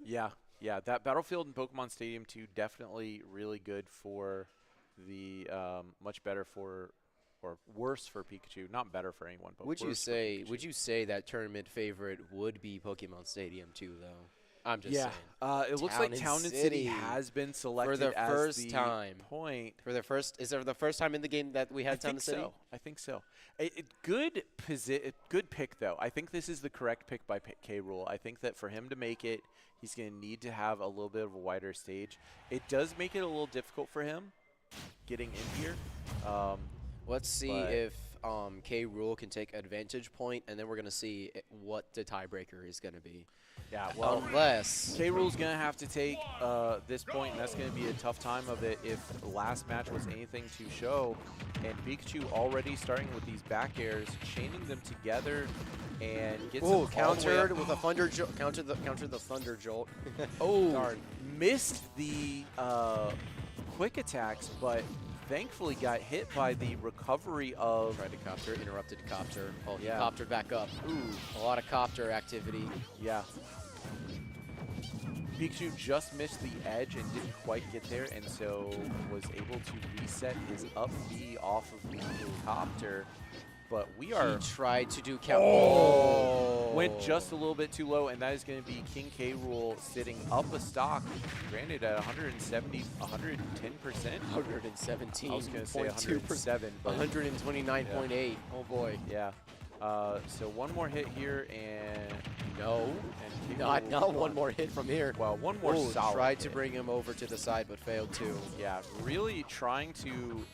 yeah, that Battlefield and Pokemon Stadium 2 definitely really good for the much better for or worse for Pikachu. Not better for anyone, but would worse you say that tournament favorite would be Pokemon Stadium 2 though? I'm just saying. It looks like Town and City has been selected for the first as the time. Point. For the first, is there the first time in the game that we had Town and City? I think so. Good pick though. I think this is the correct pick by K. Rool. I think that for him to make it, he's going to need to have a little bit of a wider stage. It does make it a little difficult for him getting in here. Let's see if K. Rule can take advantage point, and then we're gonna see what the tiebreaker is gonna be. Yeah, well, Unless K-Rule's going to have to take this point, and that's going to be a tough time of it if the last match was anything to show. And Pikachu already starting with these back airs, chaining them together, and gets them countered with a thunder jolt. Countered the thunder jolt. Oh, darn! Missed the quick attacks, but thankfully got hit by the recovery of. Tried to copter, interrupted copter. Oh, he Yeah. coptered back up. Ooh, a lot of copter activity. Yeah. Pikachu just missed the edge and didn't quite get there, and so was able to reset his up B off of the copter. But we are. He tried to do count. Oh! Went just a little bit too low, and that is going to be King K. Rule sitting up a stock, granted at 170, 110%. 117. I was going to say 107, but 129.8. Oh boy. yeah. So one more hit here, and No. and Not one more hit from here. Well, one more solid. Tried to hit. bring him over to the side, but failed to. Yeah, really trying to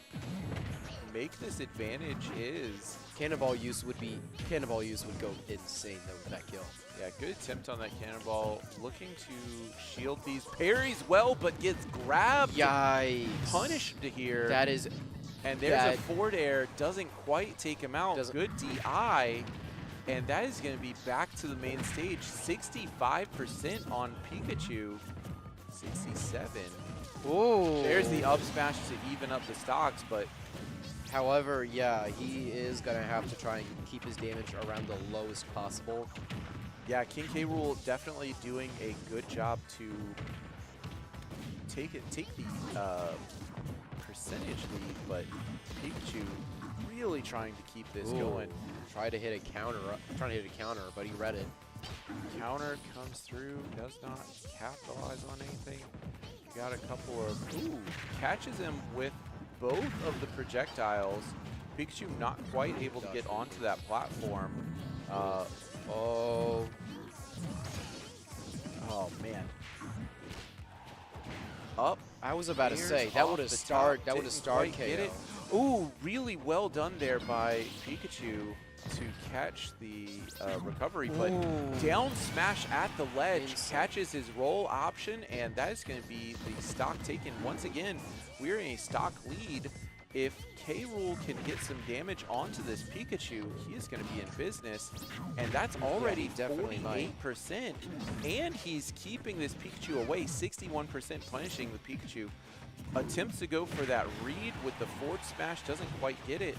make this advantage is. Cannonball use would go insane though with that kill. Yeah, good attempt on that cannonball. Looking to shield these parries well, but gets grabbed. Yikes. Punished here. That is. And there's a forward air. Doesn't quite take him out. Good DI. And that is going to be back to the main stage. 65% on Pikachu. 67. Ooh. There's the up smash to even up the stocks, but however, yeah, he is going to have to try and keep his damage around the lowest possible. yeah, King K. Rule definitely doing a good job to take the percentage lead, but Pikachu really trying to keep this going. Trying to hit a counter, but he read it. Counter comes through, does not capitalize on anything. Got a couple of, catches him with both of the projectiles. Pikachu not quite able to get onto that platform. Oh man. Up. I was about to say that would have started KO. Ooh, really well done there by Pikachu to catch the recovery, but down smash at the ledge, catches his roll option, and that is going to be the stock taken once again. We're in a stock lead. If K. Rule can get some damage onto this Pikachu, he is going to be in business, and that's already 48%, and he's keeping this Pikachu away, 61% punishing the Pikachu. Attempts to go for that read with the forward smash, doesn't quite get it,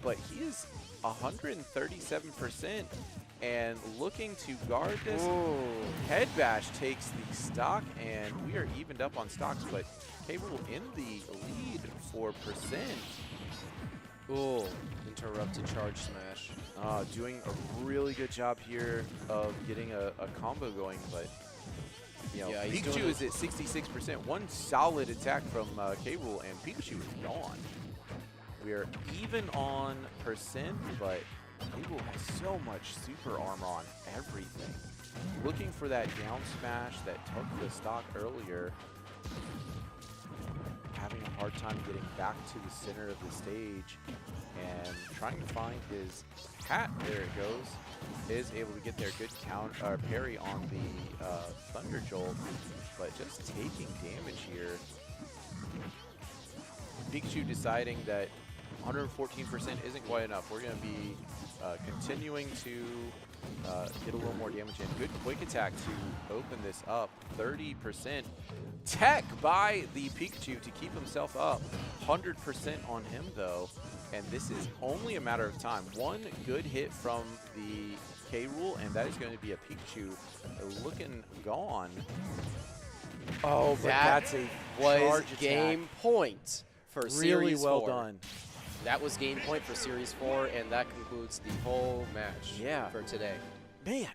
but he is 137% and looking to guard this. Head bash takes the stock, and we are evened up on stocks, but K. Rule in the lead for percent. Interrupted charge smash. Doing a really good job here of getting a combo going, but you know, yeah, Pikachu is at 66%. One solid attack from K. Rule, and Pikachu is gone. We are even on percent, but K. Rule has so much super armor on everything. Looking for that down smash that took the stock earlier. Having a hard time getting back to the center of the stage and trying to find his hat. There it goes. Is able to get there. Good parry on the Thunder Jolt, but just taking damage here. Pikachu deciding that 114% isn't quite enough. We're going to be continuing to get a little more damage in. Good quick attack to open this up. 30%. Tech by the Pikachu to keep himself up. 100% on him though. And this is only a matter of time. One good hit from the K. Rule, and that is going to be a Pikachu looking gone. Oh, that's a was game point for really Series 4. Well done. That was game point for Series 4, and that concludes the whole match for today. Man,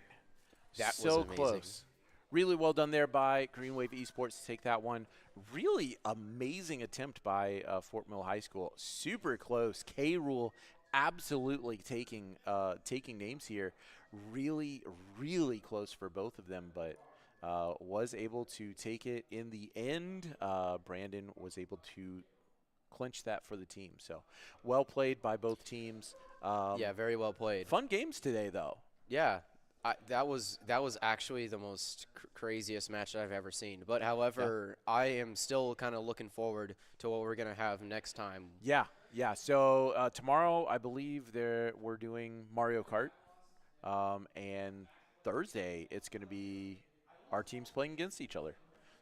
that so was amazing. close. Really well done there by Green Wave Esports to take that one. Really amazing attempt by Fort Mill High School. Super close. K. Rule absolutely taking names here. Really, really close for both of them, but was able to take it in the end. Brandon was able to clinch that for the team. So well played by both teams. Yeah, very well played. Fun games today, though. Yeah, that was actually the most craziest match that I've ever seen. But however, I am still kind of looking forward to what we're gonna have next time. Yeah. So tomorrow, I believe we're doing Mario Kart, and Thursday it's going to be our teams playing against each other.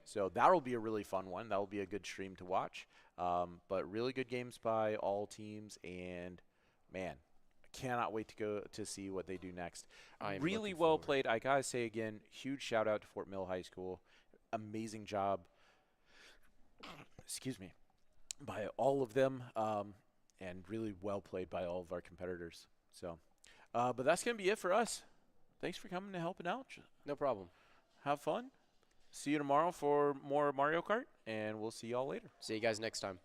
So that'll be a really fun one. That'll be a good stream to watch. But really good games by all teams, and man, I cannot wait to go to see what they do next. Really well played. I gotta say again, huge shout out to Fort Mill High School. Amazing job. Excuse me. By all of them, and really well played by all of our competitors. So, but that's gonna be it for us. Thanks for coming and helping out. No problem. Have fun. See you tomorrow for more Mario Kart, and we'll see y'all later. See you guys next time.